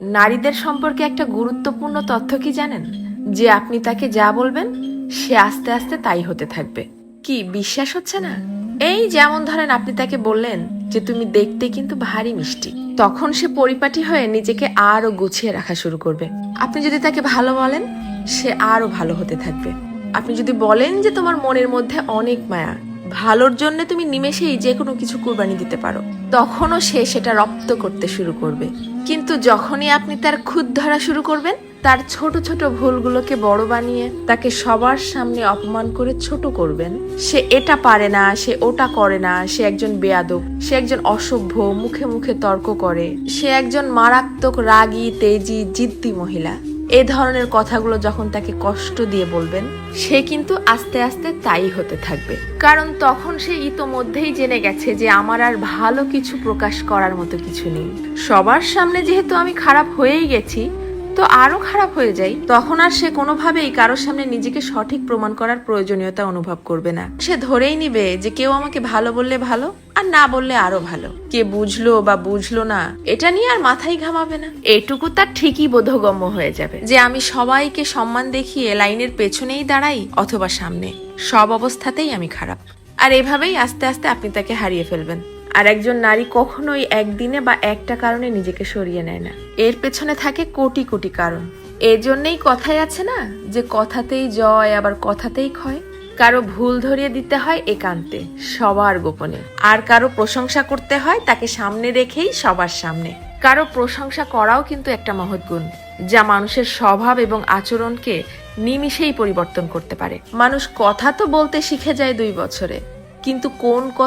নারীদের সম্পর্কে একটা গুরুত্বপূর্ণ তথ্য কি জানেন? যে আপনি তাকে যা বলবেন সে আস্তে আস্তে তাই হতে থাকবে। কি বিশ্বাস হচ্ছে না? এই যেমন ধরেন আপনি তাকে বললেন যে তুমি দেখতে কিন্তু ভারী মিষ্টি, তখন সে পরিপাটি হয়ে নিজেকে আরো গুছিয়ে রাখা শুরু করবে। আপনি যদি তাকে ভালো বলেন সে আরো ভালো হতে থাকবে। আপনি যদি বলেন যে তোমার মনের মধ্যে অনেক মায়া, ভালোর জন্য তুমি নিমেষেই যে কোনো কিছু কুরবানি দিতে পারো, তখনও সে সেটা রপ্ত করতে শুরু করবে। কিন্তু যখনই আপনি তার খুঁত ধরা শুরু করবেন, তার ছোট ছোট ভুলগুলোকে বড় বানিয়ে তাকে সবার সামনে অপমান করে ছোট করবেন, সে এটা পারে না, সে ওটা করে না, সে একজন বেয়াদব, সে একজন অসভ্য, মুখে মুখে তর্ক করে, সে একজন মারাত্মক রাগী তেজি জিদ্দি মহিলা, এ ধরনের কথাগুলো যখন তাকে কষ্ট দিয়ে বলবেন, সে কিন্তু আস্তে আস্তে তাই হতে থাকবে। কারণ তখন সে ইতোমধ্যেই জেনে গেছে যে আমার আর ভালো কিছু প্রকাশ করার মতো কিছু নেই। সবার সামনে যেহেতু আমি খারাপ হয়েই গেছি, তো আরো খারাপ হয়ে যাই, তখন আর সে কোনোভাবেই কারোর সামনে নিজেকে সঠিক প্রমাণ করার প্রয়োজনীয়তা অনুভব করবে না। সে ধরেই নিবে যে কেউ আমাকে ভালো বললে ভালো, আর না বললে আরো ভালো। কে বুঝলো বা বুঝলো না এটা নিয়ে আর মাথায় ঘামাবে না। এটুকু তার ঠিকই বোধগম্য হয়ে যাবে যে আমি সবাইকে সম্মান দেখিয়ে লাইনের পেছনেই দাঁড়াই অথবা সামনে, সব অবস্থাতেই আমি খারাপ। আর এভাবেই আস্তে আস্তে আপনি তাকে হারিয়ে ফেলবেন। আর একজন নারী কখনোই একদিনে বা একটা কারণে নিজেকে সরিয়ে নেয় না, এর পেছনে থাকে কোটি কোটি কারণ। এর জন্যই কথাই আছে না যে কথাতেই জয় আবার কথাতেই ক্ষয়। কারো ভুল ধরিয়ে দিতে হয় একান্তে, সবার গোপনে। আর কারো প্রশংসা করতে হয় তাকে সামনে রেখেই সবার সামনে। কারো প্রশংসা করাও কিন্তু একটা মহৎ গুণ, যা মানুষের স্বভাব এবং আচরণকে নিমিষেই পরিবর্তন করতে পারে। মানুষ কথা তো বলতে শিখে যায় 2 বছরে, কিন্তু কোন কথা